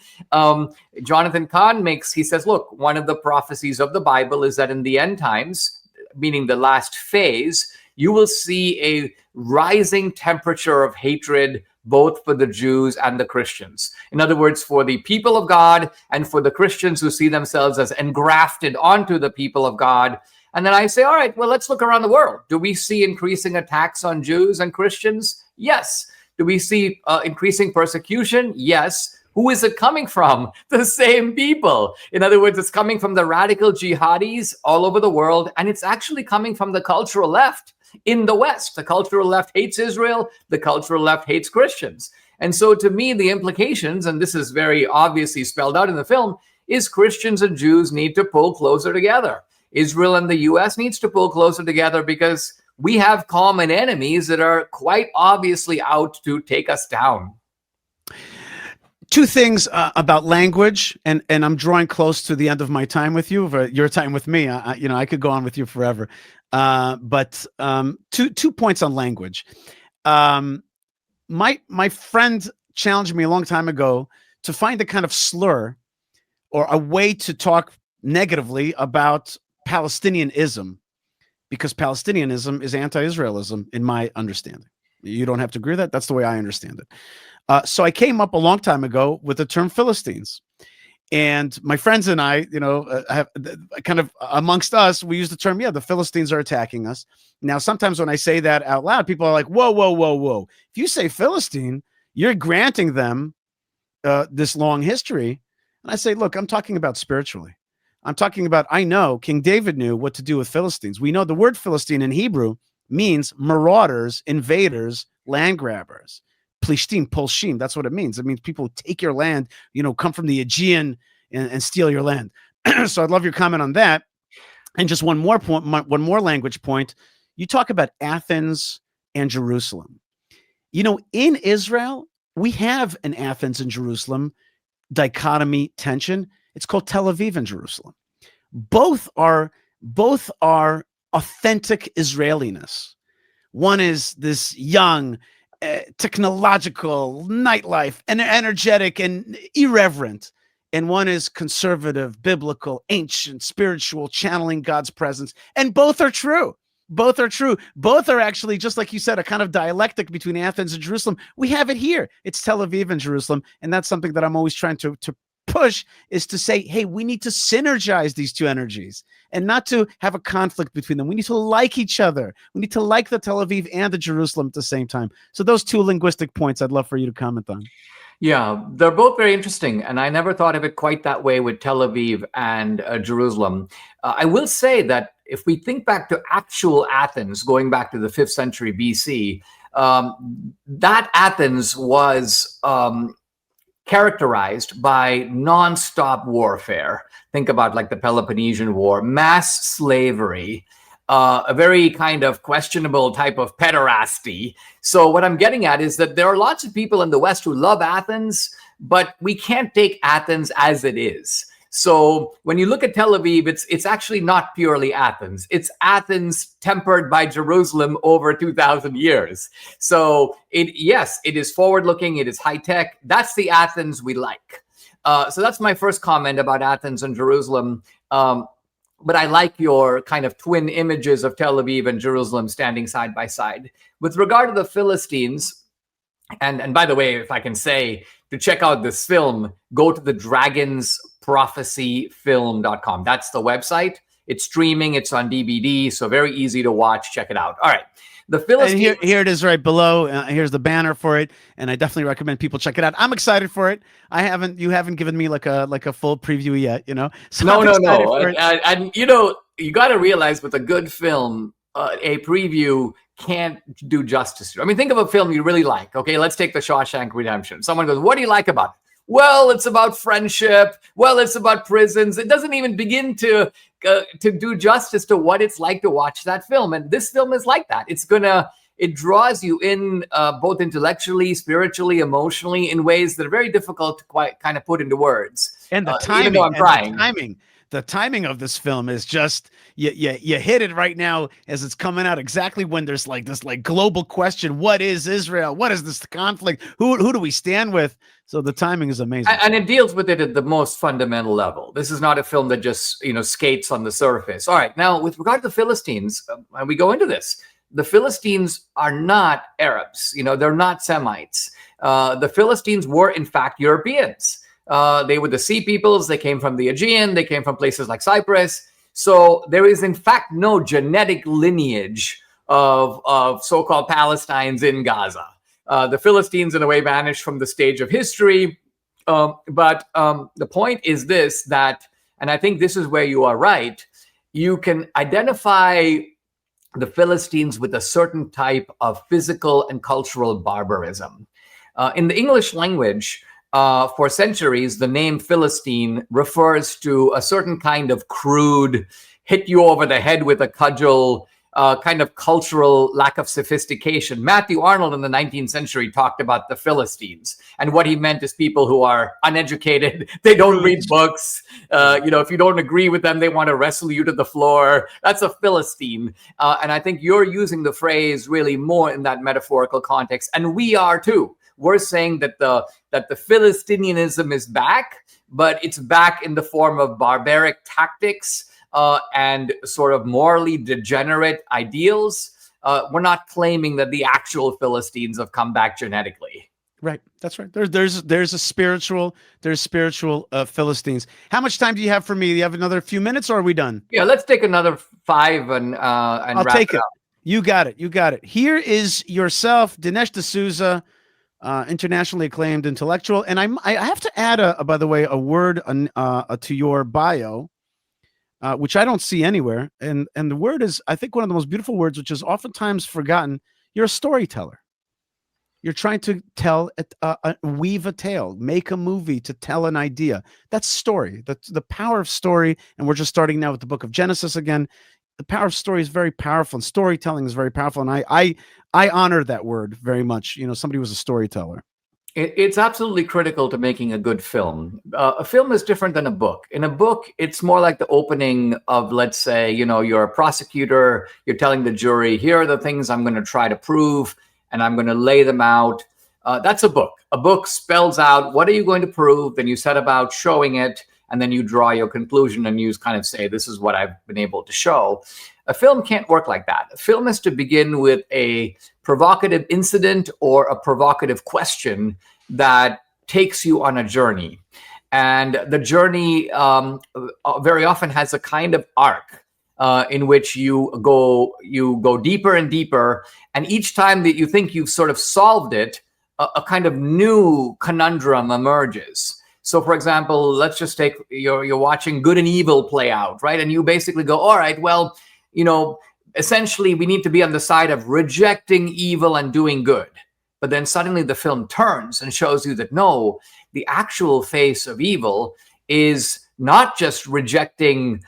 B: Jonathan Kahn he says, look, one of the prophecies of the Bible is that in the end times, meaning the last phase, you will see a rising temperature of hatred both for the Jews and the Christians. In other words, for the people of God and for the Christians who see themselves as engrafted onto the people of God. And then I say, all right, well, let's look around the world. Do we see increasing attacks on Jews and Christians? Yes. Do we see increasing persecution? Yes. Who is it coming from? The same people. In other words, it's coming from the radical jihadis all over the world, and it's actually coming from the cultural left in the West. The cultural left hates Israel. The cultural left hates Christians. And so to me, the implications, and this is very obviously spelled out in the film, is Christians and Jews need to pull closer together. Israel and the U.S. needs to pull closer together because we have common enemies that are quite obviously out to take us down.
A: Two things about language, and I'm drawing close to the end of my time with you, your time with me. I could go on with you forever. But two points on language. My friend challenged me a long time ago to find a kind of slur or a way to talk negatively about Palestinianism, because Palestinianism is anti-Israelism in my understanding. You don't have to agree with that. That's the way I understand it. So I came up a long time ago with the term Philistines. And my friends and I, have kind of amongst us, we use the term, the Philistines are attacking us. Now, sometimes when I say that out loud, people are like, whoa, whoa, whoa, whoa. If you say Philistine, you're granting them this long history. And I say, look, I'm talking about spiritually. I'm talking about, I know King David knew what to do with Philistines. We know the word Philistine in Hebrew means marauders, invaders, land grabbers. Plishtim, Polshim, that's what it means. It means people take your land, come from the Aegean and steal your land. So I'd love your comment on that. And just one more point, one more language point. You talk about Athens and Jerusalem. You know, in Israel, we have an Athens and Jerusalem dichotomy tension. It's called Tel Aviv and Jerusalem. Both are authentic Israeliness. One is this young, technological nightlife and energetic and irreverent. And one is conservative, biblical, ancient, spiritual, channeling God's presence. And both are true. Both are true. Both are actually, just like you said, a kind of dialectic between Athens and Jerusalem. We have it here. It's Tel Aviv and Jerusalem. And that's something that I'm always trying to push, is to say, hey, we need to synergize these two energies and not to have a conflict between them. We need to like each other. We need to like the Tel Aviv and the Jerusalem at the same time. So those two linguistic points I'd love for you to comment on.
B: Yeah, they're both very interesting. And I never thought of it quite that way with Tel Aviv and Jerusalem. I will say that if we think back to actual Athens, going back to the 5th century BC, that Athens was characterized by nonstop warfare. Think about like the Peloponnesian War, mass slavery, a very kind of questionable type of pederasty. So what I'm getting at is that there are lots of people in the West who love Athens, but we can't take Athens as it is. So when you look at Tel Aviv, it's actually not purely Athens. It's Athens tempered by Jerusalem over 2,000 years. So yes, it is forward-looking. It is high-tech. That's the Athens we like. So that's my first comment about Athens and Jerusalem. But I like your kind of twin images of Tel Aviv and Jerusalem standing side by side. With regard to the Philistines, and by the way, if I can say, to check out this film, go to the dragonsprophecyfilm.com. That's the website. It's streaming. It's on DVD, so very easy to watch. Check it out. All right. The Philistines.
A: And here it is right below. Here's the banner for it, and I definitely recommend people check it out. I'm excited for it. You haven't given me like a full preview yet, you know. So
B: No. And you know, you got to realize with a good film, a preview can't do justice. I mean, think of a film you really like. Okay, let's take The Shawshank Redemption. Someone goes, "What do you like about it?" Well, it's about friendship. Well, it's about prisons. It doesn't even begin to do justice to what it's like to watch that film. And this film is like that. It draws you in both intellectually, spiritually, emotionally, in ways that are very difficult to quite kind of put into words.
A: And the timing,
B: even though I'm trying.
A: The timing of this film is just you hit it right now as it's coming out, exactly when there's like this like global question: what is Israel? What is this conflict? Who do we stand with? So the timing is amazing,
B: and it deals with it at the most fundamental level. This is not a film that just skates on the surface. All right, now with regard to the Philistines, and we go into this, the Philistines are not Arabs. They're not Semites. The Philistines were in fact Europeans. They were the sea peoples. They came from the Aegean. They came from places like Cyprus. So there is, in fact, no genetic lineage of so-called Palestinians in Gaza. The Philistines, in a way, vanished from the stage of history. But the point is this, that, and I think this is where you are right, you can identify the Philistines with a certain type of physical and cultural barbarism. In the English language, for centuries, the name Philistine refers to a certain kind of crude, hit you over the head with a cudgel, kind of cultural lack of sophistication. Matthew Arnold in the 19th century talked about the Philistines, and what he meant is people who are uneducated, they don't read books, if you don't agree with them, they want to wrestle you to the floor. That's a Philistine. And I think you're using the phrase really more in that metaphorical context, and we are too. We're saying that the Philistinianism is back, but it's back in the form of barbaric tactics and sort of morally degenerate ideals. We're not claiming that the actual Philistines have come back genetically.
A: Right. That's right. There's spiritual Philistines. How much time do you have for me? Do you have another few minutes, or are we done?
B: Yeah, let's take another 5 and
A: I'll
B: wrap
A: take it.
B: up.
A: You got it. Here is yourself, Dinesh D'Souza, internationally acclaimed intellectual. And I have to add, by the way, a word to your bio, which I don't see anywhere. And the word is, I think, one of the most beautiful words, which is oftentimes forgotten. You're a storyteller. You're trying to weave a tale, make a movie to tell an idea. That's story. That's the power of story. And we're just starting now with the book of Genesis again. the power of story is very powerful, and storytelling is very powerful. And I honor that word very much. Somebody was a storyteller.
B: It's absolutely critical to making a good film. A film is different than a book. In a book, it's more like the opening of, let's say, you're a prosecutor, you're telling the jury, here are the things I'm going to try to prove, and I'm going to lay them out. That's a book. A book spells out, what are you going to prove? Then you set about showing it, and then you draw your conclusion, and you kind of say, this is what I've been able to show. A film can't work like that. A film is to begin with a provocative incident or a provocative question that takes you on a journey. And the journey very often has a kind of arc in which you go deeper and deeper. And each time that you think you've sort of solved it, a kind of new conundrum emerges. So, for example, let's just take you're watching good and evil play out, right? And you basically go, all right, well, essentially we need to be on the side of rejecting evil and doing good. But then suddenly the film turns and shows you that no, the actual face of evil is not just rejecting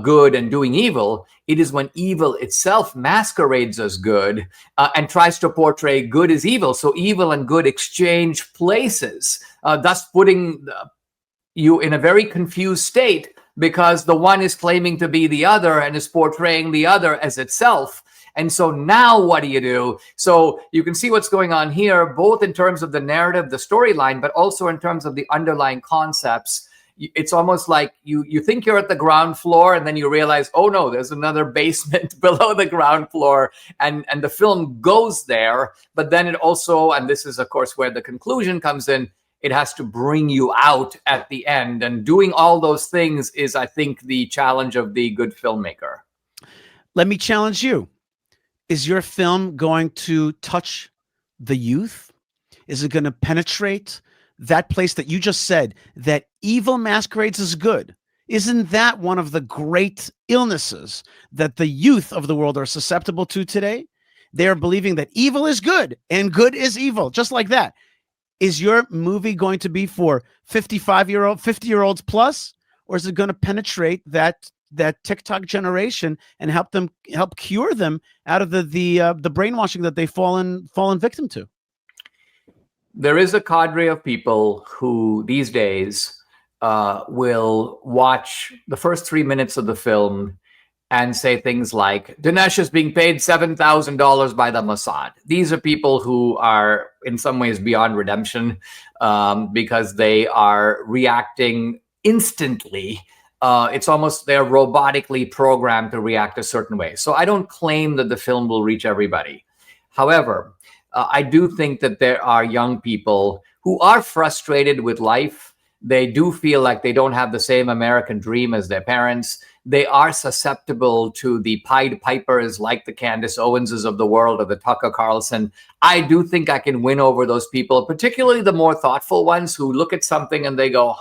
B: good and doing evil. It is when evil itself masquerades as good and tries to portray good as evil. So evil and good exchange places, thus putting you in a very confused state, because the one is claiming to be the other and is portraying the other as itself. And so now what do you do? So you can see what's going on here, both in terms of the narrative, the storyline, but also in terms of the underlying concepts. It's almost like you think you're at the ground floor, and then you realize, oh no, there's another basement below the ground floor. And the film goes there, but then it also, and this is of course where the conclusion comes in, it has to bring you out at the end. And doing all those things is, I think, the challenge of the good filmmaker.
A: Let me challenge you. Is your film going to touch the youth? Is it going to penetrate that place that you just said, that evil masquerades as good? Isn't that one of the great illnesses that the youth of the world are susceptible to today? They are believing that evil is good and good is evil, just like that. Is your movie going to be for 50-year-olds plus, or is it going to penetrate that TikTok generation and help cure them out of the brainwashing that they've fallen victim to?
B: There is a cadre of people who these days will watch the first 3 minutes of the film and say things like, Dinesh is being paid $7,000 by the Mossad. These are people who are in some ways beyond redemption because they are reacting instantly. It's almost they're robotically programmed to react a certain way. So I don't claim that the film will reach everybody. However, I do think that there are young people who are frustrated with life. They do feel like they don't have the same American dream as their parents. They are susceptible to the Pied Pipers like the Candace Owenses of the world or the Tucker Carlson. I do think I can win over those people, particularly the more thoughtful ones who look at something and they go,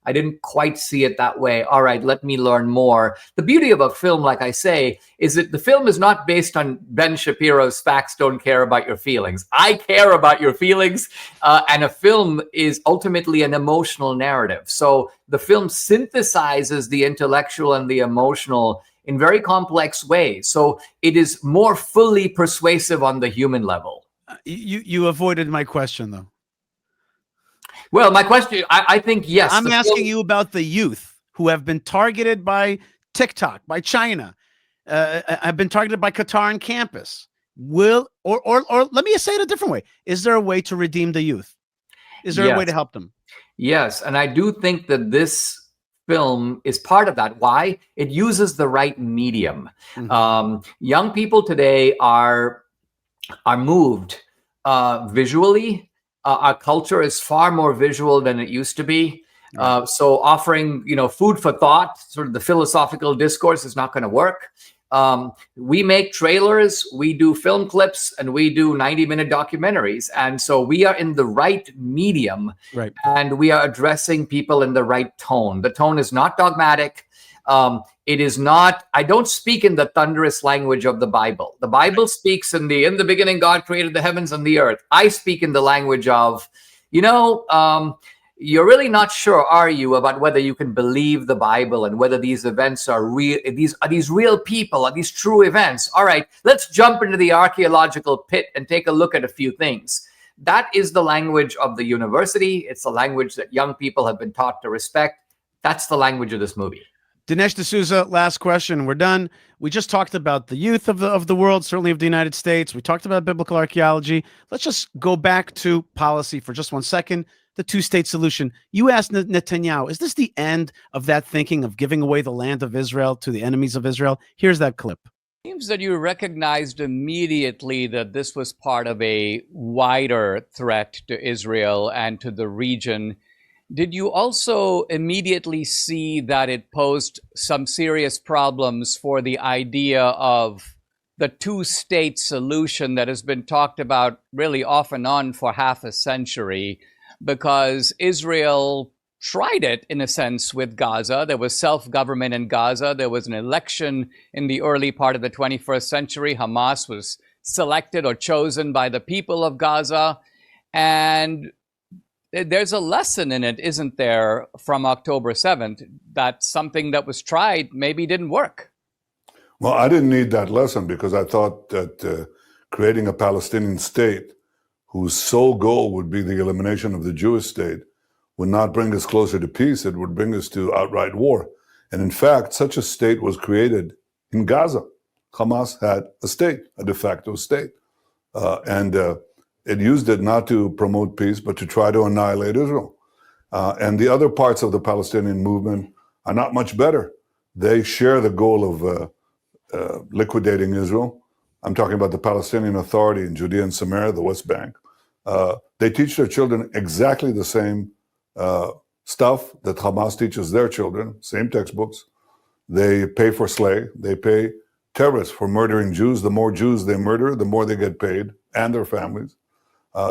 B: I didn't quite see it that way. All right, let me learn more. The beauty of a film, like I say, is that the film is not based on Ben Shapiro's facts don't care about your feelings. I care about your feelings. And a film is ultimately an emotional narrative. So the film synthesizes the intellectual and the emotional in very complex ways. So it is more fully persuasive on the human level.
A: You avoided my question, though.
B: Well, my question, I think, yes.
A: I'm asking you about the youth who have been targeted by TikTok, by China, have been targeted by Qatar and Campus. Or let me say it a different way. Is there a way to redeem the youth? Is there a way to help them?
B: Yes, and I do think that this film is part of that. Why? It uses the right medium. Mm-hmm. Young people today are moved visually. Our culture is far more visual than it used to be. So offering, food for thought, sort of the philosophical discourse is not going to work. We make trailers, we do film clips, and we do 90-minute documentaries. And so we are in the right medium,
A: right,
B: and we are addressing people in the right tone. The tone is not dogmatic. It is not, I don't speak in the thunderous language of the Bible. The Bible speaks in the beginning, God created the heavens and the earth. I speak in the language of, you're really not sure, are you, about whether you can believe the Bible and whether these events are real. Are these real people? Are these true events? All right, let's jump into the archaeological pit and take a look at a few things. That is the language of the university. It's the language that young people have been taught to respect. That's the language of this movie.
A: Dinesh D'Souza, last question. We're done. We just talked about the youth of the world, certainly of the United States. We talked about biblical archaeology. Let's just go back to policy for just 1 second. The two-state solution. You asked Netanyahu, is this the end of that thinking of giving away the land of Israel to the enemies of Israel? Here's that clip.
E: It seems that you recognized immediately that this was part of a wider threat to Israel and to the region. Did you also immediately see that it posed some serious problems for the idea of the two-state solution that has been talked about really off and on for half a century? Because Israel tried it, in a sense, with Gaza. There was self-government in Gaza. There was an election in the early part of the 21st century. Hamas was selected or chosen by the people of Gaza. And there's a lesson in it, isn't there, from October 7th, that something that was tried maybe didn't work?
J: Well, I didn't need that lesson because I thought that creating a Palestinian state whose sole goal would be the elimination of the Jewish state would not bring us closer to peace. It would bring us to outright war. And in fact, such a state was created in Gaza. Hamas had a state, a de facto state. And it used it not to promote peace, but to try to annihilate Israel. And the other parts of the Palestinian movement are not much better. They share the goal of liquidating Israel. I'm talking about the Palestinian Authority in Judea and Samaria, the West Bank. They teach their children exactly the same stuff that Hamas teaches their children, same textbooks. They pay for slay. They pay terrorists for murdering Jews. The more Jews they murder, the more they get paid, and their families.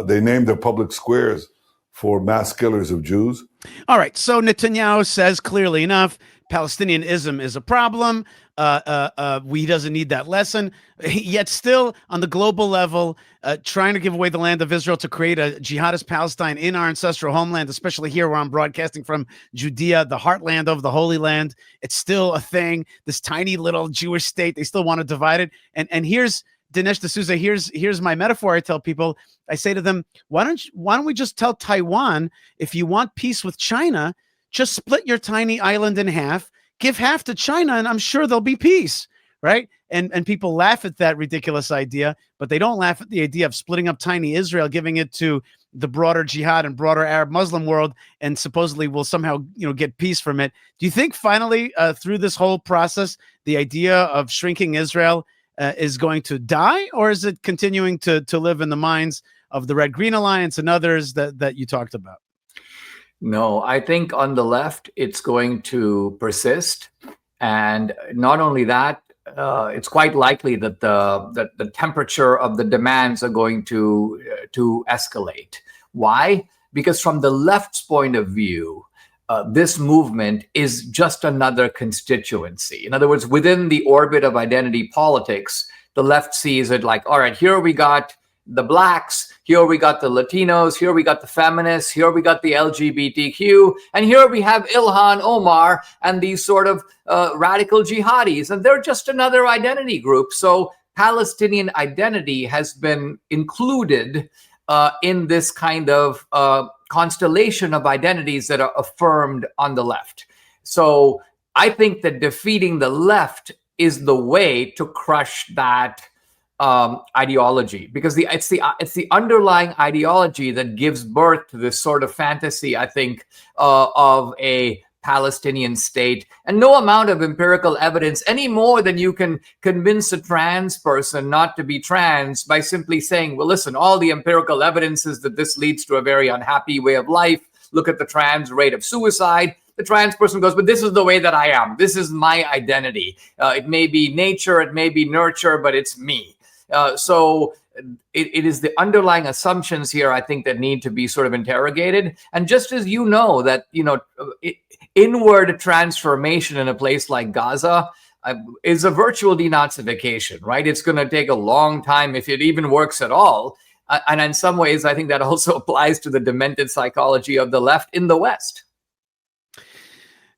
J: They name their public squares for mass killers of Jews.
A: All right. So Netanyahu says clearly enough, Palestinianism is a problem. He doesn't need that lesson. Yet still, on the global level, trying to give away the land of Israel to create a jihadist Palestine in our ancestral homeland, especially here where I'm broadcasting from Judea, the heartland of the Holy Land. It's still a thing. This tiny little Jewish state, they still want to divide it. And here's Dinesh D'Souza, here's my metaphor. I tell people, I say to them, why don't we just tell Taiwan, if you want peace with China, just split your tiny island in half, give half to China, and I'm sure there'll be peace, right? And people laugh at that ridiculous idea, but they don't laugh at the idea of splitting up tiny Israel, giving it to the broader jihad and broader Arab Muslim world, and supposedly we'll somehow get peace from it. Do you think finally through this whole process, the idea of shrinking Israel is going to die, or is it continuing to live in the minds of the Red Green Alliance and others that you talked about?
B: No, I think on the left, it's going to persist. And not only that, it's quite likely that the temperature of the demands are going to escalate. Why? Because from the left's point of view, this movement is just another constituency. In other words, within the orbit of identity politics, the left sees it like, all right, here we got the blacks, here we got the Latinos, here we got the feminists, here we got the LGBTQ, and here we have Ilhan Omar and these sort of radical jihadis, and they're just another identity group. So Palestinian identity has been included in this kind of constellation of identities that are affirmed on the left. So I think that defeating the left is the way to crush that ideology, because it's the underlying ideology that gives birth to this sort of fantasy, I think, of a Palestinian state. And no amount of empirical evidence, any more than you can convince a trans person not to be trans by simply saying, well, listen, all the empirical evidence is that this leads to a very unhappy way of life. Look at the trans rate of suicide. The trans person goes, but this is the way that I am. This is my identity. It may be nature, it may be nurture, but it's me. So it is the underlying assumptions here, I think, that need to be sort of interrogated. And just as that, inward transformation in a place like Gaza is a virtual denazification, right? It's going to take a long time, if it even works at all, And in some ways, I think that also applies to the demented psychology of the left in the West.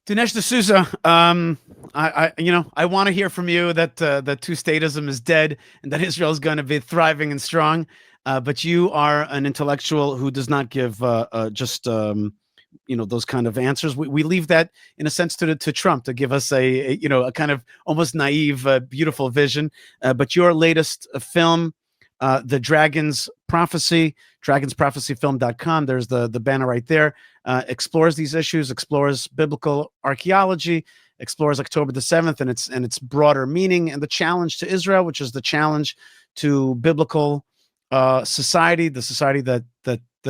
A: Dinesh D'Souza, I want to hear from you that two-statism is dead and that Israel is going to be thriving and strong. But you are an intellectual who does not give just those kind of answers. We leave that in a sense to Trump to give us a kind of almost naive, beautiful vision. But your latest film, The Dragon's Prophecy, dragonsprophecyfilm.com. There's the banner right there. Explores these issues, explores biblical archaeology, explores October the 7th and its broader meaning and the challenge to Israel, which is the challenge to biblical society, the society that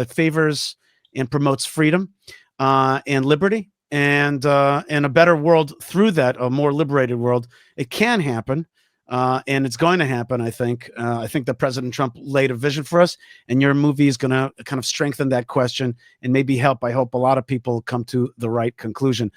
A: favors and promotes freedom and liberty and a better world through that, a more liberated world. It can happen. And it's going to happen, I think. I think that President Trump laid a vision for us, and your movie is going to kind of strengthen that question and maybe help, I hope, a lot of people come to the right conclusion.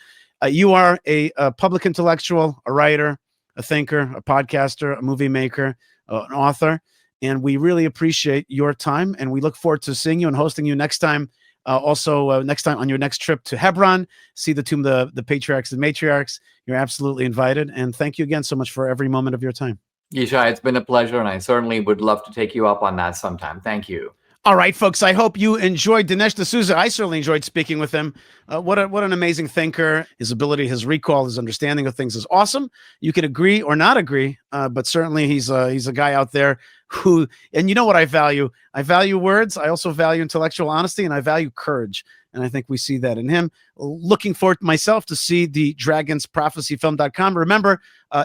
A: You are a public intellectual, a writer, a thinker, a podcaster, a movie maker, an author, and we really appreciate your time, and we look forward to seeing you and hosting you next time. Next time on your next trip to Hebron, see the tomb of the patriarchs and matriarchs. You're absolutely invited. And thank you again so much for every moment of your time.
B: Yishai, it's been a pleasure, and I certainly would love to take you up on that sometime. Thank you.
A: All right, folks, I hope you enjoyed Dinesh D'Souza. I certainly enjoyed speaking with him. What an amazing thinker. His ability, his recall, his understanding of things is awesome. You can agree or not agree, but certainly he's a guy out there who, and you know what I value? I value words. I also value intellectual honesty, and I value courage. And I think we see that in him. Looking forward myself to see the dragonsprophecyfilm.com. Remember,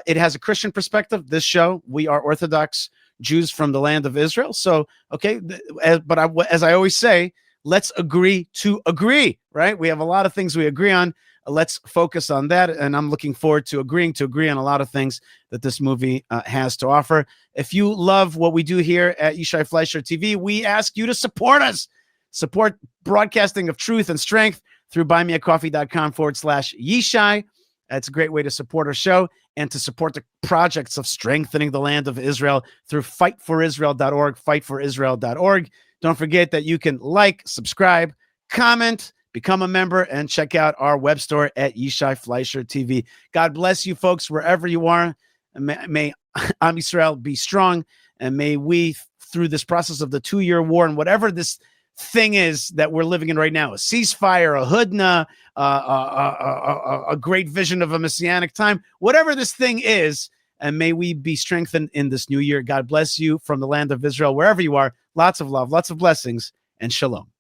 A: it has a Christian perspective. This show, we are Orthodox Jews from the land of Israel. So, okay, as I always say, let's agree to agree, right? We have a lot of things we agree on. Let's focus on that. And I'm looking forward to agree on a lot of things that this movie has to offer. If you love what we do here at Yishai Fleischer TV, we ask you to support us. Support broadcasting of truth and strength through buymeacoffee.com/Yishai. That's a great way to support our show and to support the projects of strengthening the land of Israel through fightforisrael.org, fightforisrael.org. Don't forget that you can like, subscribe, comment, become a member, and check out our web store at Yishai Fleischer TV. God bless you, folks, wherever you are. May Am Yisrael be strong, and may we, through this process of the 2-year war and whatever this thing is that we're living in right now, a ceasefire, a hudna, a great vision of a messianic time, whatever this thing is, and may we be strengthened in this new year. God bless you from the land of Israel, wherever you are. Lots of love, lots of blessings, and shalom.